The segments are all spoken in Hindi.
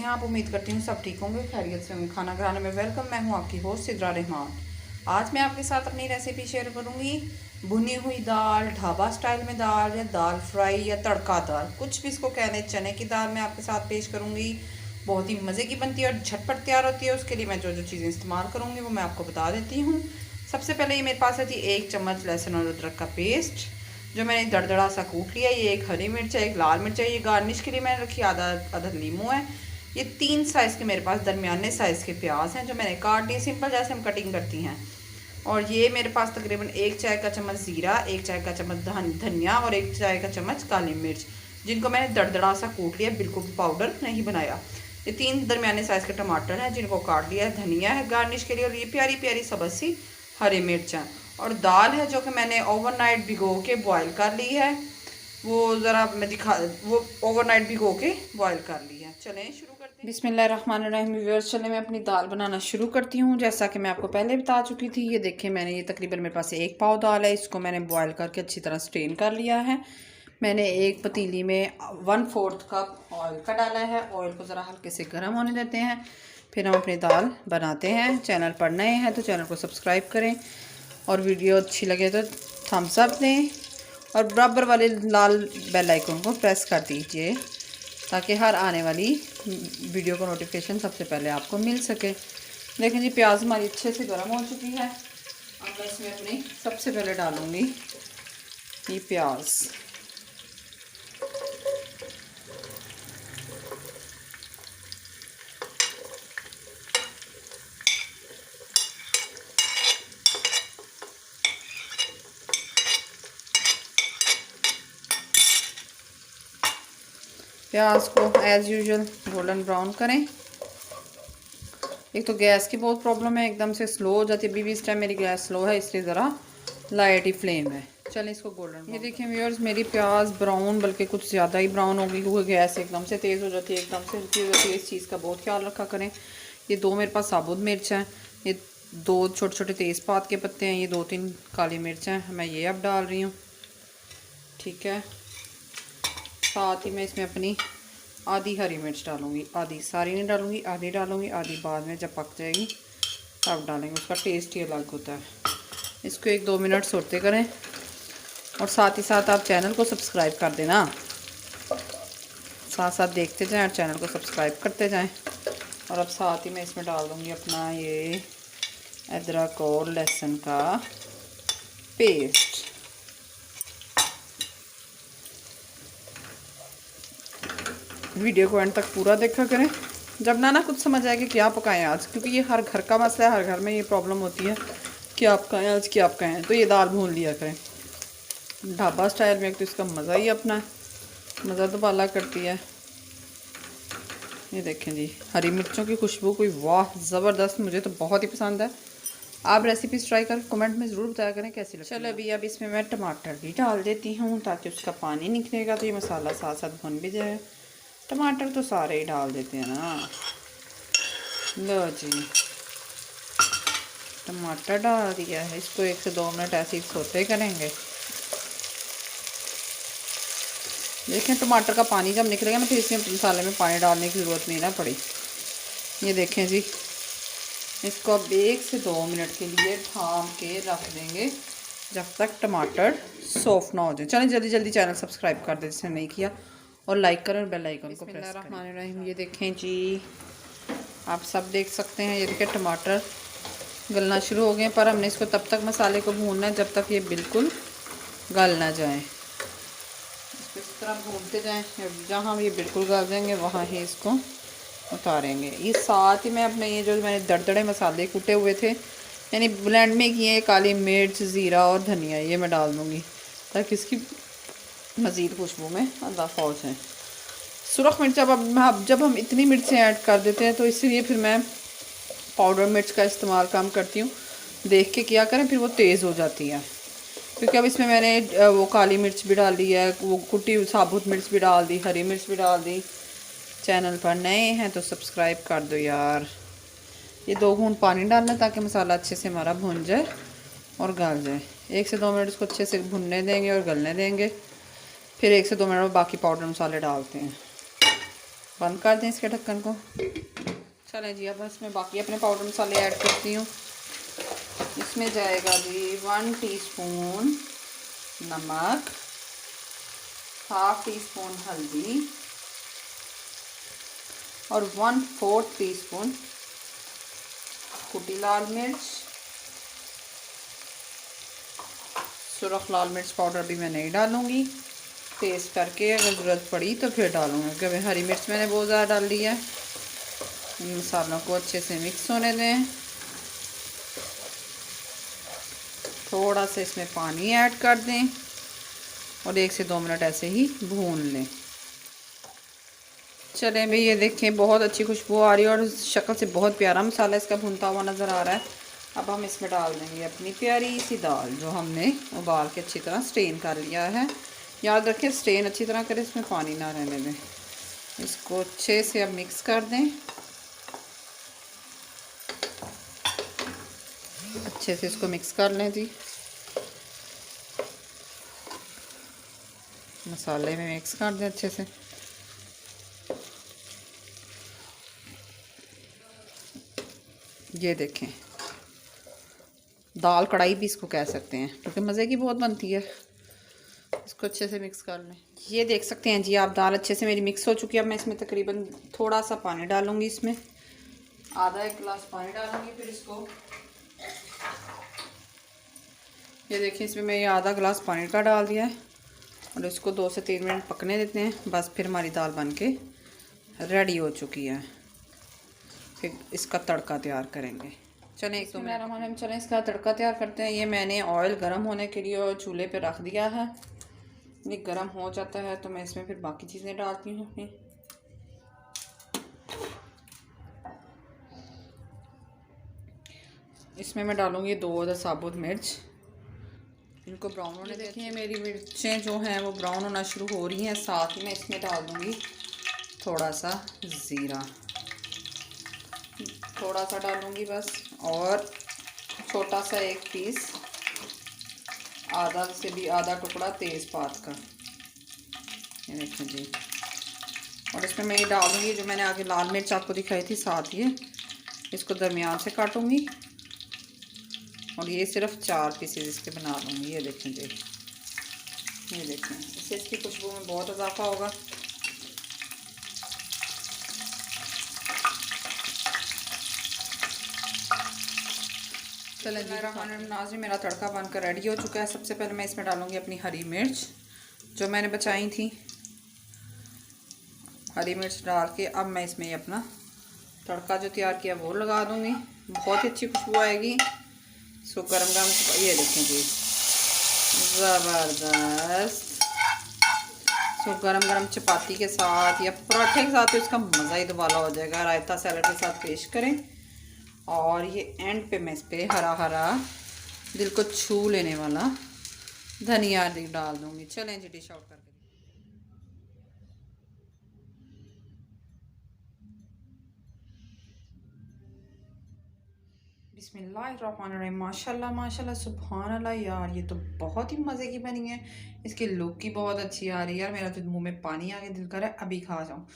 आप? उम्मीद करती हूँ सब ठीक होंगे, खैरियत से होंगे। खाना खाने में वेलकम। मैं हूँ आपकी होस्ट सिद्रा रहमान। आज मैं आपके साथ अपनी रेसिपी शेयर करूँगी। भुनी हुई दाल, ढाबा स्टाइल में दाल, या दाल फ्राई, या तड़का दाल, कुछ भी इसको कहने, चने की दाल मैं आपके साथ पेश करूँगी। बहुत ही मज़े की बनती है और झटपट तैयार होती है। उसके लिए मैं जो जो चीज़ें इस्तेमाल करूँगी वो मैं आपको बता देती हूँ। सबसे पहले ये मेरे पास है जी 1 चम्मच लहसुन और अदरक का पेस्ट, जो मैंने दरदरा सा कूट लिया। ये 1 हरी मिर्च है, 1 लाल मिर्च है। ये गार्निश के लिए मैंने रखी आधा अदद लीमू है। ये 3 साइज़ के मेरे पास दरमियाने साइज़ के प्याज हैं, जो मैंने काट दिए सिंपल जैसे हम कटिंग करती हैं। और ये मेरे पास तकरीबन 1 चाय का चम्मच ज़ीरा, 1 चाय का चम्मच धनिया और 1 चाय का चम्मच काली मिर्च, जिनको मैंने दरदरा सा कूट लिया, बिल्कुल पाउडर नहीं बनाया। ये 3 दरमियाने साइज़ के टमाटर हैं, जिनको काट लिया है। धनिया है गार्निश के लिए, और ये प्यारी प्यारी सब्ज़ सी हरी मिर्च हैं। और दाल है जो कि मैंने ओवरनाइट भिगो के बॉयल कर ली है। वो ज़रा मैं वो ओवरनाइट भिगो के बॉयल कर ली है। चलें शुरू करते हैं। बिस्मिल्लाहिर्रहमानिर्रहीम व्यूअर्स, चलें मैं अपनी दाल बनाना शुरू करती हूँ। जैसा कि मैं आपको पहले बता चुकी थी, ये देखें मैंने ये तकरीबन मेरे पास 1 पाव दाल है। इसको मैंने बॉयल करके अच्छी तरह स्ट्रेन कर लिया है। मैंने एक पतीली में 1/4 कप ऑयल का डाला है। ऑयल को ज़रा हल्के से गर्म होने देते हैं, फिर हम अपनी दाल बनाते हैं। चैनल पर नए हैं तो चैनल को सब्सक्राइब करें, और वीडियो अच्छी लगे तो थम्स अप दें, और बराबर वाले लाल बेल आइकन को प्रेस कर दीजिए, ताकि हर आने वाली वीडियो का नोटिफिकेशन सबसे पहले आपको मिल सके। देखें जी, प्याज हमारी अच्छे से गर्म हो चुकी है। अब मैं इसमें अपनी सबसे पहले डालूँगी ये प्याज। प्याज को एज़ यूजुअल गोल्डन ब्राउन करें। एक तो गैस की बहुत प्रॉब्लम है, एकदम से स्लो हो जाती है। अभी भी इस टाइम मेरी गैस स्लो है, इसलिए ज़रा लाइट ही फ्लेम है। चलें इसको गोल्डन, ये देखें व्यूअर्स, मेरी प्याज ब्राउन बल्कि कुछ ज़्यादा ही ब्राउन हो गई, क्योंकि गैस एकदम से तेज़ हो जाती है, एकदम से हल्की हो जाती है। इस चीज़ का बहुत ख्याल रखा करें। ये 2 मेरे पास साबुत मिर्च हैं, ये 2 छोटे छोटे तेज़पात के पत्ते हैं, ये 2-3 काली मिर्च हैं, मैं ये अब डाल रही हूँ। ठीक है, साथ ही मैं इसमें अपनी आधी हरी मिर्च डालूँगी। आधी, सारी नहीं डालूँगी, आधी डालूँगी। आधी बाद में जब पक जाएगी तब डालेंगे, उसका टेस्ट ही अलग होता है। इसको 1-2 मिनट सोते करें, और साथ ही साथ आप चैनल को सब्सक्राइब कर देना। साथ साथ देखते जाएं और चैनल को सब्सक्राइब करते जाएं। और अब साथ ही मैं इसमें डाल दूँगी अपना ये अदरक और लहसुन का पेस्ट। वीडियो को एंड तक पूरा देखा करें, जब ना कुछ समझ आए कि क्या पकाएं आज, क्योंकि ये हर घर का मसला है। हर घर में ये प्रॉब्लम होती है, क्या पकाएं आज, क्या पकाएं। तो ये दाल भून लिया करें ढाबा स्टाइल में, तो इसका मज़ा ही अपना है, मज़ा तो बाला करती है। ये देखें जी, हरी मिर्चों की खुशबू कोई वाह ज़बरदस्त, मुझे तो बहुत ही पसंद है। आप रेसिपीज़ ट्राई कर कमेंट में ज़रूर बताया करें कैसी लगती है। चलो अभी अब इसमें मैं टमाटर भी डाल देती हूँ, ताकि उसका पानी निकलेगा तो ये मसाला साथ साथ भुन भी जाए। टमाटर तो सारे ही डाल देते हैं ना। लो जी, टमाटर डाल दिया है। इसको 1 से 2 मिनट ऐसे ही सोते करेंगे। देखें टमाटर का पानी जब निकलेगा ना, फिर इसमें मसाले में पानी डालने की ज़रूरत नहीं ना पड़ी। ये देखें जी, इसको अब 1 से 2 मिनट के लिए ढाँप के रख देंगे, जब तक टमाटर सॉफ्ट ना हो जाए। चलें जल्दी जल्दी चैनल सब्सक्राइब कर दें जिसने नहीं किया, और लाइक करें और बेल आइकन को प्रेस करें। ये देखें जी, आप सब देख सकते हैं, ये देखें टमाटर गलना शुरू हो गए, पर हमने इसको तब तक मसाले को भूनना है जब तक ये बिल्कुल गल ना जाए। इसको इस तरह भूनते जाएं, जहाँ ये बिल्कुल गल जाएंगे वहाँ ही इसको उतारेंगे। ये साथ ही मैं अपने ये जो मैंने दरदरे मसाले कूटे हुए थे, यानी ब्लेंड में किए, काली मिर्च, ज़ीरा और धनिया, ये मैं डाल दूँगी, ताकि इसकी मज़ीद खुशबू में इजाफा हो जाए। सुरख मिर्च जब हम इतनी मिर्चें ऐड कर देते हैं, तो इसलिए फिर मैं पाउडर मिर्च का इस्तेमाल कम करती हूँ। देख के किया करें, फिर वो तेज़ हो जाती है। क्योंकि अब इसमें मैंने वो काली मिर्च भी डाल दी है, वो कुटी साबुत मिर्च भी डाल दी, हरी मिर्च भी डाल दी। चैनल पर नए हैं तो सब्सक्राइब कर दो यार। ये 2 घूंट पानी डालना है, ताकि मसाला अच्छे से हमारा भुन जाए और गल जाए। 1 से 2 मिनट इसको अच्छे से भुनने देंगे और गलने देंगे। फिर 1 से 2 मिनट में बाकी पाउडर मसाले डालते हैं। बंद कर दें इसके ढक्कन को। चलें जी, अब इसमें बाकी अपने पाउडर मसाले ऐड करती हूँ। इसमें जाएगा जी 1 टीस्पून नमक, हाफ टी स्पून हल्दी और 1/4 टीस्पून कुटी लाल मिर्च। सुरख लाल मिर्च पाउडर भी मैं नहीं डालूँगी, टेस्ट करके अगर ज़रूरत पड़ी तो फिर डालूँगी, क्योंकि हरी मिर्च मैंने बहुत ज़्यादा डाल दी है। इन मसालों को अच्छे से मिक्स होने दें। थोड़ा सा इसमें पानी ऐड कर दें और 1 से 2 मिनट ऐसे ही भून लें। चलें भाई, ये देखें बहुत अच्छी खुशबू आ रही है और शक्ल से बहुत प्यारा मसाला इसका भुनता हुआ नज़र आ रहा है। अब हम इसमें डाल देंगे अपनी प्यारी सी दाल, जो हमने उबाल के अच्छी तरह स्ट्रेन कर लिया है। याद रखें स्ट्रेन अच्छी तरह करें, इसमें पानी ना रहने दें। इसको अच्छे से अब मिक्स कर दें, अच्छे से इसको मिक्स कर लें जी। मसाले में मिक्स कर दें अच्छे से। ये देखें, दाल कढ़ाई भी इसको कह सकते हैं, क्योंकि मज़े की बहुत बनती है। इसको अच्छे से मिक्स कर लें। ये देख सकते हैं जी आप, दाल अच्छे से मेरी मिक्स हो चुकी है। अब मैं इसमें तकरीबन थोड़ा सा पानी डालूंगी, इसमें आधा 1 गिलास पानी डालूंगी। फिर इसको ये देखिए, इसमें मैं ये आधा गिलास पानी का डाल दिया है और इसको 2 से 3 मिनट पकने देते हैं। बस फिर हमारी दाल बन के रेडी हो चुकी है। फिर इसका तड़का तैयार करेंगे। चलें 1-2 मिनट हम चलें इसका तड़का तैयार करते हैं। ये मैंने ऑयल गर्म होने के लिए चूल्हे पे रख दिया है। ये गर्म हो जाता है तो मैं इसमें फिर बाकी चीज़ें डालती हूँ अपनी। इसमें मैं डालूँगी 2 अदद साबुत मिर्च, इनको ब्राउन होने देती हैं। मेरी मिर्चें जो हैं वो ब्राउन होना शुरू हो रही हैं। साथ ही मैं इसमें डाल दूँगी थोड़ा सा ज़ीरा, थोड़ा सा डालूँगी बस, और छोटा सा 1 पीस, आधा से भी आधा टुकड़ा तेज़पात का, ये देखें जी। और इसमें मैं ये डालूँगी जो मैंने आगे लाल मिर्च आपको दिखाई थी, साथ ही इसको दरमियान से काटूँगी और ये सिर्फ 4 पीसेज इसके बना लूँगी। ये देखें जी, ये देखें, इससे इसकी खुशबू में बहुत इजाफा होगा। चलें जी, नाज़रीन मेरा तड़का बनकर रेडी हो चुका है। सबसे पहले मैं इसमें डालूँगी अपनी हरी मिर्च जो मैंने बचाई थी। हरी मिर्च डाल के अब मैं इसमें अपना तड़का जो तैयार किया वो लगा दूँगी। बहुत ही अच्छी खुशबू आएगी। इसको गरम गरम, ये देखें जी, ज़बरदस्त। इसको गरम गरम चपाती के साथ या पराठे के साथ तो इसका मज़ा ही दुबाला हो जाएगा। रायता सैलड के साथ पेश करें। और ये एंड पे मैं इस पर हरा हरा दिल को छू लेने वाला धनिया डाल दूँगी। चलें जी, डिश आउट करके। बिस्मिल्लाहिर्रहमानिर्रहीम। माशाल्लाह माशाल्लाह, सुभान अल्लाह यार, ये तो बहुत ही मज़े की बनी है। इसकी लुक ही बहुत अच्छी आ रही है यार। मेरा तो मुंह में पानी आ गया, दिल कर रहा है अभी खा जाऊँ।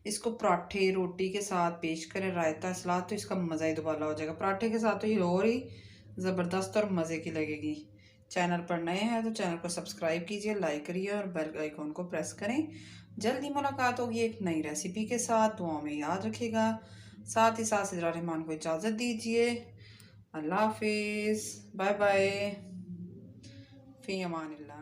इसको पराठे रोटी के साथ पेश करें, रायता सलाद, तो इसका मज़ा ही दुबाला हो जाएगा। पराठे के साथ तो ये और ही ज़बरदस्त और मज़े की लगेगी। चैनल पर नए हैं तो चैनल को सब्सक्राइब कीजिए, लाइक करिए और बेल आइकॉन को प्रेस करें। जल्दी मुलाकात होगी एक नई रेसिपी के साथ। दुआ में याद रखिएगा। साथ ही साथ सिद्रा रहमान को इजाज़त दीजिए। अल्लाह हाफिज़, बाय बाय, फ़ी अमानिल्लाह।